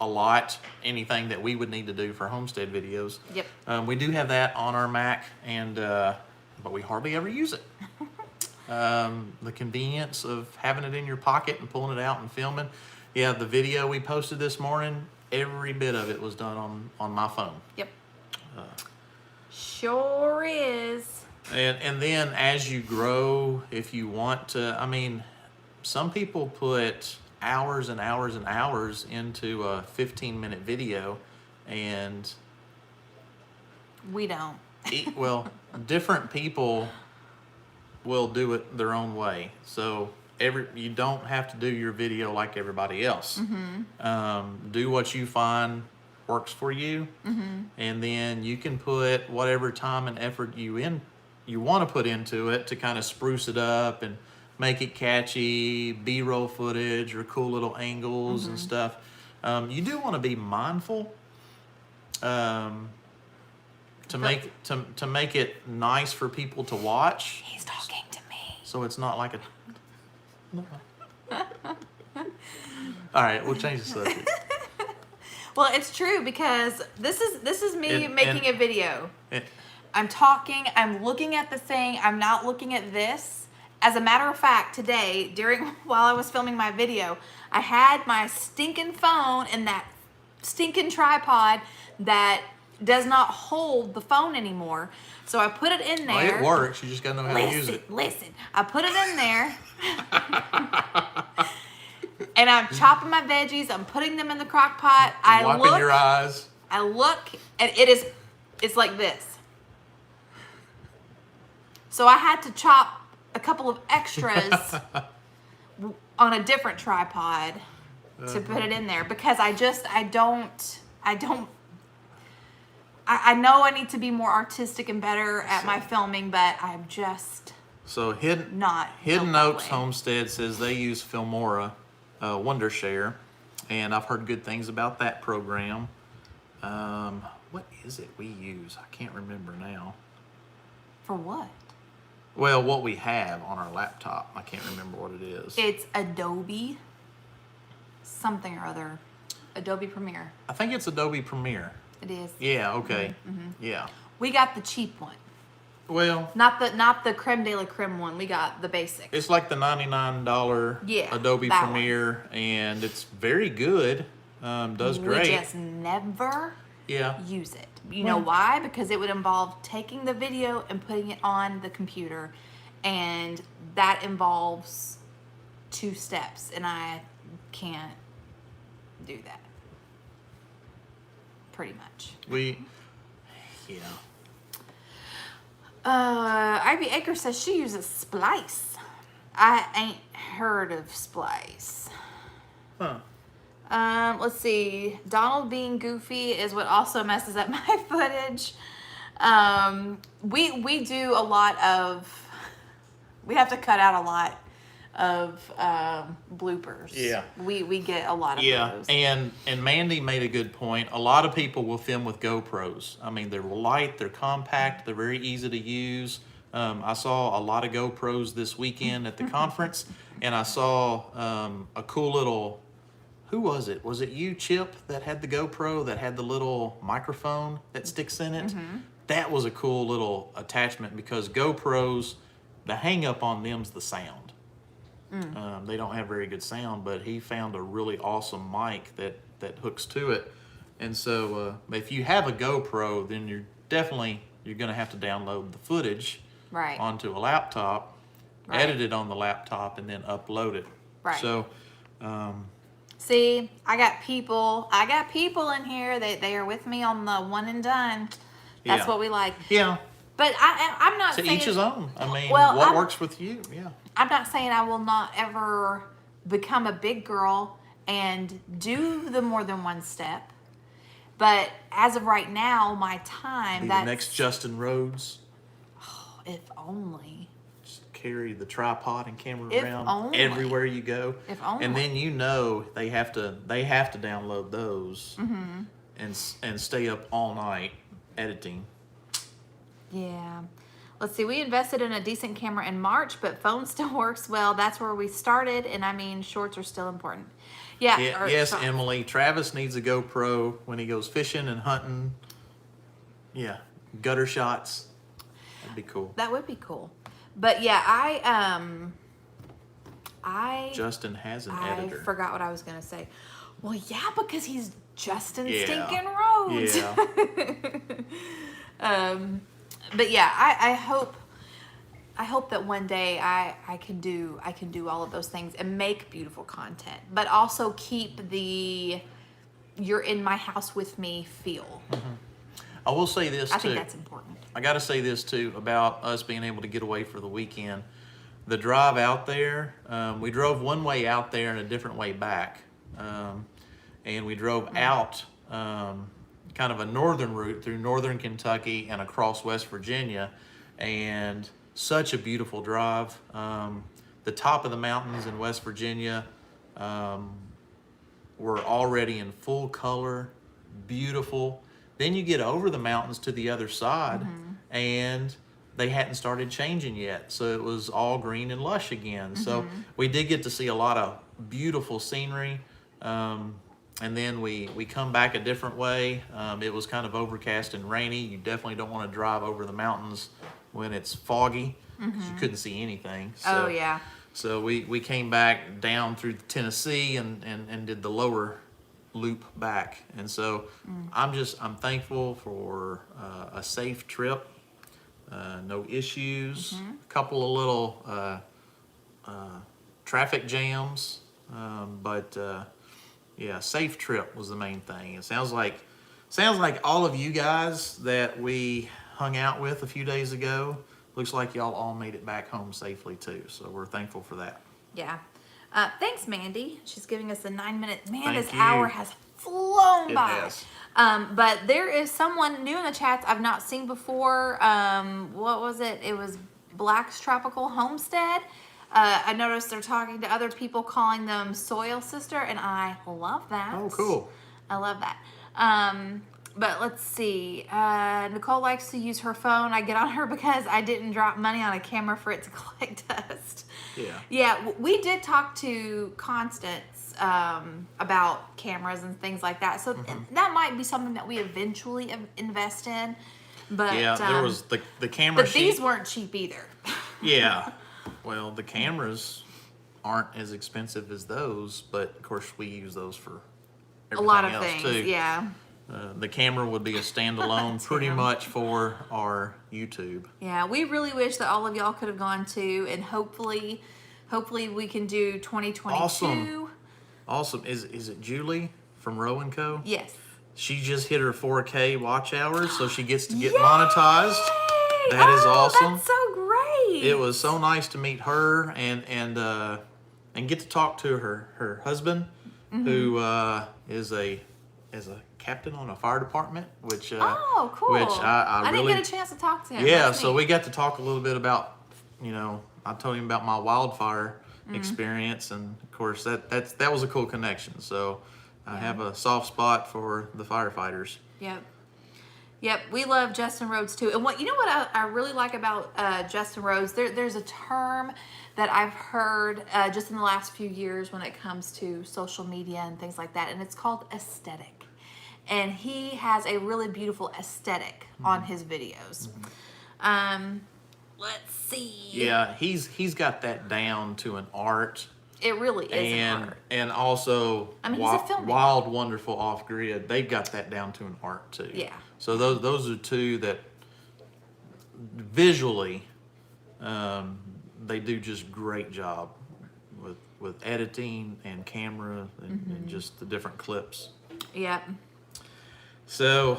a lot, anything that we would need to do for homestead videos. Yep. We do have that on our Mac, and but we hardly ever use it. The convenience of having it in your pocket and pulling it out and filming. Yeah, the video we posted this morning, every bit of it was done on my phone. Yep. Sure is. And then as you grow, if you want to, I mean, some people put hours and hours and hours into a 15-minute video, and we don't. Well, different people will do it their own way. So you don't have to do your video like everybody else. Do what you find works for you, and then you can put whatever time and effort you want to put into it to kind of spruce it up and make it catchy, B-roll footage or cool little angles and stuff. You do want to be mindful to make it nice for people to watch. He's talking to me. So it's not like a. All right, we'll change the subject. Well, it's true because this is me making a video. I'm talking, I'm looking at the thing, I'm not looking at this. As a matter of fact, today, while I was filming my video, I had my stinking phone in that stinking tripod that does not hold the phone anymore. So I put it in there. Well, it works, you just gotta know how to use it. Listen, I put it in there. And I'm chopping my veggies, I'm putting them in the crock pot. Wiping your eyes. I look, and it's like this. So I had to chop a couple of extras on a different tripod to put it in there because I know I need to be more artistic and better at my filming, but I'm just so Hidden no Oaks way. Homestead says they use Filmora Wondershare, and I've heard good things about that program. What is it we use? I can't remember now. For what? Well, what we have on our laptop. I can't remember what it is. It's Adobe something or other. Adobe Premiere. I think it's Adobe Premiere. It is. Yeah, okay. Yeah. We got the cheap one. Well, Not the creme de la creme one. We got the basic. it's like the $99 Yeah, Adobe that Premiere, and it's very good. Does great. We just never Yeah. use it. You know why? Because it would involve taking the video and putting it on the computer, and that involves 2 steps, and I can't do that. Pretty much. Yeah. Ivy Acre says she uses Splice. I ain't heard of Splice. Huh. Let's see. Donald being goofy is what also messes up my footage. We do a lot of. We have to cut out a lot of bloopers. Yeah. We get a lot of those. and Mandy made a good point. A lot of people will film with GoPros. I mean, they're light, they're compact, they're very easy to use. I saw a lot of GoPros this weekend at the conference, and I saw a cool little. Who was it? Was it you, Chip, that had the GoPro that had the little microphone that sticks in it? That was a cool little attachment because GoPros, the hang up on them's the sound. They don't have very good sound, but he found a really awesome mic that hooks to it. And so if you have a GoPro, then you're going to have to download the footage onto a laptop, edit it on the laptop, and then upload it. Right. So, see, I got people in here. They are with me on the one and done. That's Yeah. what we like. yeah, But I'm not to saying each his own. I mean, Well, what works with you? Yeah. I'm not saying I will not ever become a big girl and do the more than one step. But as of right now, my time Be that's the next Justin Rhodes. if only. Just carry the tripod and camera If around only. everywhere you go. If only. And then they have to download those and stay up all night editing. Yeah. Let's see. We invested in a decent camera in March, but phone still works well. That's where we started, and I mean, shorts are still important. Yeah. Yes, Emily. Travis needs a GoPro when he goes fishing and hunting. Yeah, gutter shots. That'd be cool. That would be cool. But yeah, Justin has an editor. I forgot what I was gonna say. Well, yeah, because he's Justin Yeah. Stinking Rhodes. Yeah. But yeah, I hope that one day I can do all of those things and make beautiful content, but also keep the you're in my house with me feel. I will say this too. I think that's important. I got to say this too about us being able to get away for the weekend. The drive out there, we drove one way out there and a different way back. And we drove out kind of a northern route through northern Kentucky and across West Virginia. And such a beautiful drive. The top of the mountains in West Virginia were already in full color, beautiful. Then you get over the mountains to the other side, and they hadn't started changing yet. So it was all green and lush again. So we did get to see a lot of beautiful scenery. And then we come back a different way. It was kind of overcast and rainy. You definitely don't want to drive over the mountains when it's foggy. You couldn't see anything. So, Oh, yeah. So we came back down through Tennessee and did the lower loop back. And so I'm thankful for a safe trip, no issues, a couple of little traffic jams, but yeah, safe trip was the main thing. It sounds like all of you guys that we hung out with a few days ago, looks like y'all all made it back home safely too. So we're thankful for that. Yeah. Thanks, Mandy. She's giving us a 9-minute. Man, this Thank you. hour has flown It by. has. But there is someone new in the chats I've not seen before. What was it? It was Black's Tropical Homestead. I noticed they're talking to other people, calling them Soil Sister, and I love that. Oh, cool. I love that. But let's see. Nicole likes to use her phone. I get on her because I didn't drop money on a camera for it to collect dust. Yeah. Yeah, we did talk to Constance about cameras and things like that. So that might be something that we eventually invest in. But Yeah, there was the camera but sheet. these weren't cheap either. Yeah. Well, the cameras aren't as expensive as those, but of course we use those for A everything lot of else things, too. yeah. The camera would be a standalone pretty much for our YouTube. Yeah, we really wish that all of y'all could have gone too, and hopefully we can do 2022. Awesome. Is it Julie from Row & Co? Yes. She just hit her 4K watch hours, so she gets to get Yay! monetized. That is awesome. That's so great. It was so nice to meet her and get to talk to her husband, who is a captain on a fire department, which oh, cool. which I didn't really get a chance to talk to him. yeah. That's So neat. we got to talk a little bit about, I told him about my wildfire experience, and of course that was a cool connection. So I have a soft spot for the firefighters. Yep, we love Justin Rhodes too. And what I really like about Justin Rhodes, there's a term that I've heard just in the last few years when it comes to social media and things like that, and it's called aesthetic. And he has a really beautiful aesthetic on his videos. Let's see. Yeah, he's got that down to an art. It really is an art. And also, I mean, he's a filmmaker. Wild, Wonderful, Off Grid, they've got that down to an art too. Yeah. So those are two that visually, they do just great job with editing and camera and just the different clips. Yep. So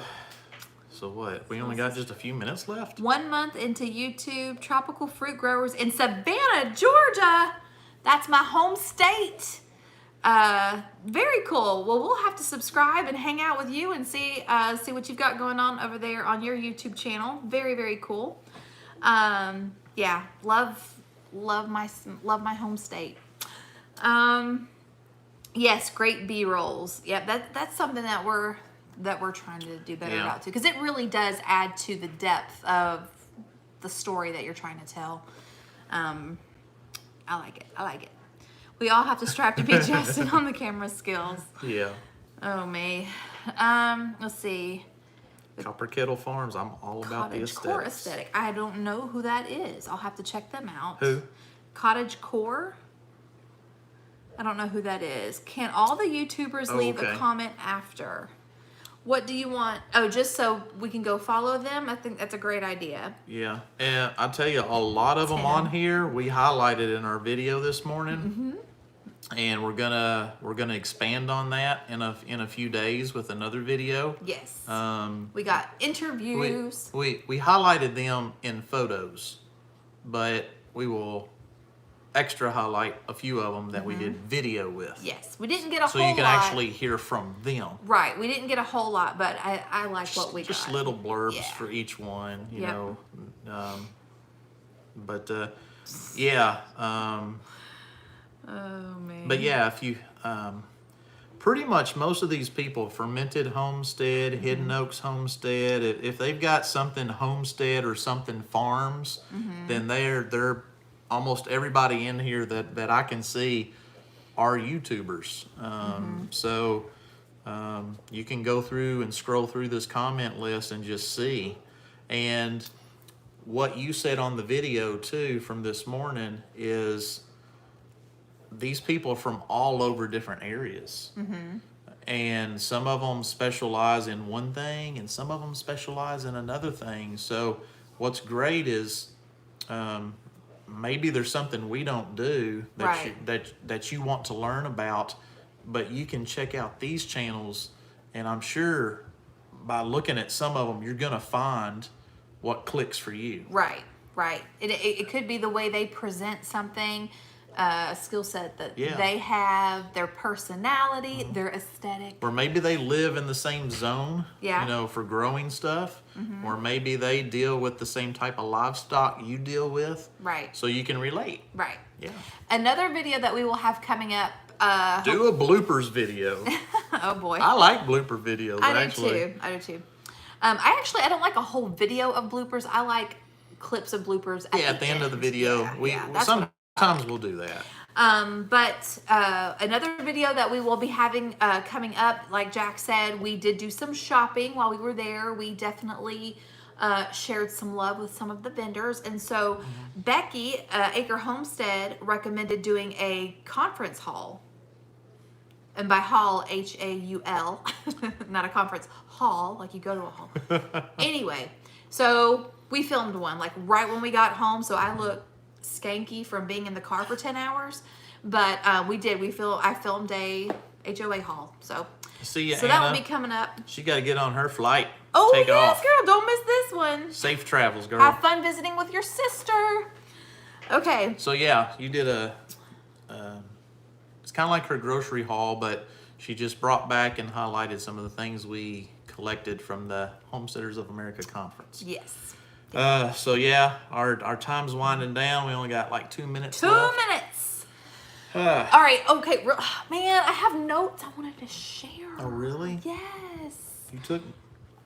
what? We only got just a few minutes left? 1 month into YouTube, tropical fruit growers in Savannah, Georgia. That's my home state. Very cool. Well, we'll have to subscribe and hang out with you and see what you've got going on over there on your YouTube channel. Very, very cool. Yeah, love my home state. Yes, great B-rolls. Yeah, that's something that we're trying to do better about too, because it really does add to the depth of the story that you're trying to tell. I like it. We all have to strive to be Justin on the camera skills. Yeah. Oh me. Let's see. Copper Kettle Farms, I'm all about the Cottage Core aesthetics. Aesthetic. I don't know who that is. I'll have to check them out. Who? Cottage Core. I don't know who that is. Can all the YouTubers leave a comment after? What do you want? Oh, just so we can go follow them? I think that's a great idea. Yeah, and I'll tell you, a lot of them on here we highlighted in our video this morning, and we're gonna expand on that in a few days with another video. Yes. We We got interviews. we highlighted them in photos, but we will extra highlight a few of them that we did video with. Yes, we didn't get a So whole lot. you can actually hear from them. Right, we didn't get a whole lot, but I like what we Just got. little blurbs Yeah. for each one, you Yep. know. Yeah. Oh man. But yeah, if you pretty much most of these people, Fermented Homestead, Hidden Oaks Homestead, if they've got something Homestead or something Farms, then they're almost everybody in here that I can see are YouTubers. So you can go through and scroll through this comment list and just see. And what you said on the video too from this morning is these people are from all over different areas. And some of them specialize in one thing and some of them specialize in another thing. So what's great is maybe there's something we don't do that you want to learn about, but you can check out these channels, and I'm sure by looking at some of them you're gonna find what clicks for you. Right. It could be the way they present something, a skill set that they have, their personality, their aesthetic. Or maybe they live in the same zone, for growing stuff. Or maybe they deal with the same type of livestock you deal with. Right. So you can relate. Right. Yeah. Another video that we will have coming up. Do a bloopers video. Oh boy. I like blooper videos. I do too. I don't like a whole video of bloopers. I like clips of bloopers at the end of the video. Sometimes we'll do that. But another video that we will be having coming up, like Jack said, we did do some shopping while we were there. We definitely shared some love with some of the vendors. And so Becky, Acre Homestead, recommended doing a conference haul. And by hall, H-A-U-L, not a conference, hall, like you go to a hall. Anyway, so we filmed one, like right when we got home. So I look skanky from being in the car for 10 hours. But I filmed a HOA haul. So that will be coming up. She got to get on her flight. Oh, Take yes, off. girl. Don't miss this one. Safe travels, girl. Have fun visiting with your sister. Okay. So, yeah, you did it's kind of like her grocery haul, but she just brought back and highlighted some of the things we collected from the Homesteaders of America Conference. Yes. So, yeah, our time's winding down. We only got like 2 minutes left. 2 minutes. All right. Okay. Man, I have notes I wanted to share. Oh, really? Yes.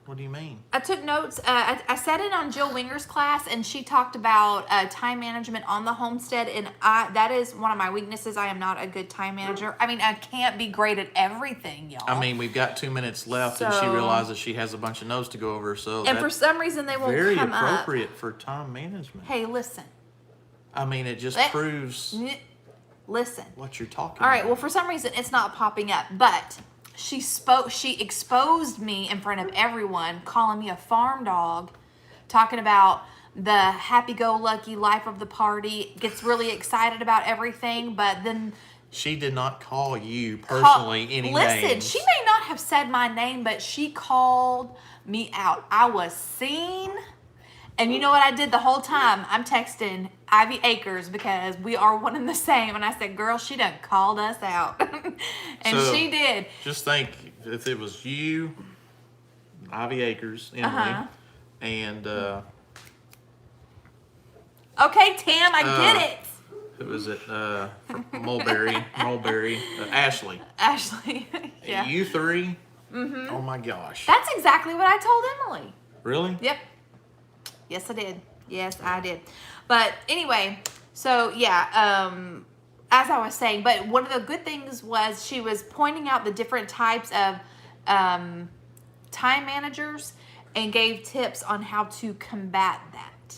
What do you mean? I took notes. I sat in on Jill Winger's class, and she talked about time management on the homestead, and that is one of my weaknesses. I am not a good time manager. I mean, I can't be great at everything, y'all. I mean, we've got 2 minutes left, and she realizes she has a bunch of notes to go over, so and for some reason they won't very come appropriate for time management. Hey, listen. I mean, it just proves Listen. what you're talking All right, about. well, for some reason it's not popping up, but she exposed me in front of everyone, calling me a farm dog, talking about the happy-go-lucky life of the party, gets really excited about everything, but then she did not call you personally any Listen, names. she may not have said my name, but she called me out. I was seen. And you know what I did the whole time? I'm texting Ivy Acres because we are one and the same. And I said, girl, she done called us out. And So, she did. Just think if it was you, Ivy Acres, Emily, and okay, Tam, I get it. who was it? Mulberry, Ashley. Ashley. Yeah. You three? Oh my gosh. That's exactly what I told Emily. Really? Yep. Yes, I did. Yes, I did. But anyway, so yeah, as I was saying, but one of the good things was she was pointing out the different types of time managers and gave tips on how to combat that.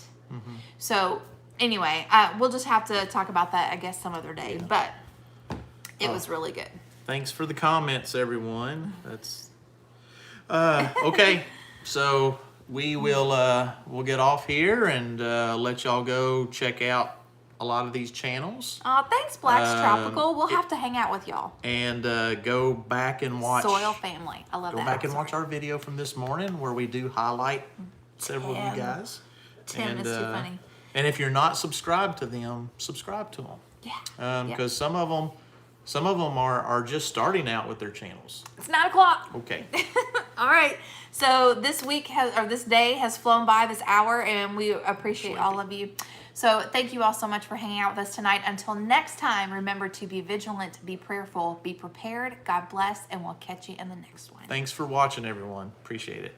So anyway, we'll just have to talk about that, I guess, some other day. Yeah. But it was really good. Thanks for the comments, everyone. That's okay. So we will we'll get off here and let y'all go check out a lot of these channels. Thanks, Black's Tropical. We'll have to hang out with y'all. And go back and watch Soil Family. I love that. Go back and watch our video from this morning where we do highlight several of you guys. Tim is too funny. And if you're not subscribed to them, subscribe to them. Yeah. Because some of them are just starting out with their channels. It's 9 o'clock. Okay. All right. So this day has flown by, this hour, and we appreciate all of you. So thank you all so much for hanging out with us tonight. Until next time, remember to be vigilant, be prayerful, be prepared. God bless, and we'll catch you in the next one. Thanks for watching, everyone. Appreciate it.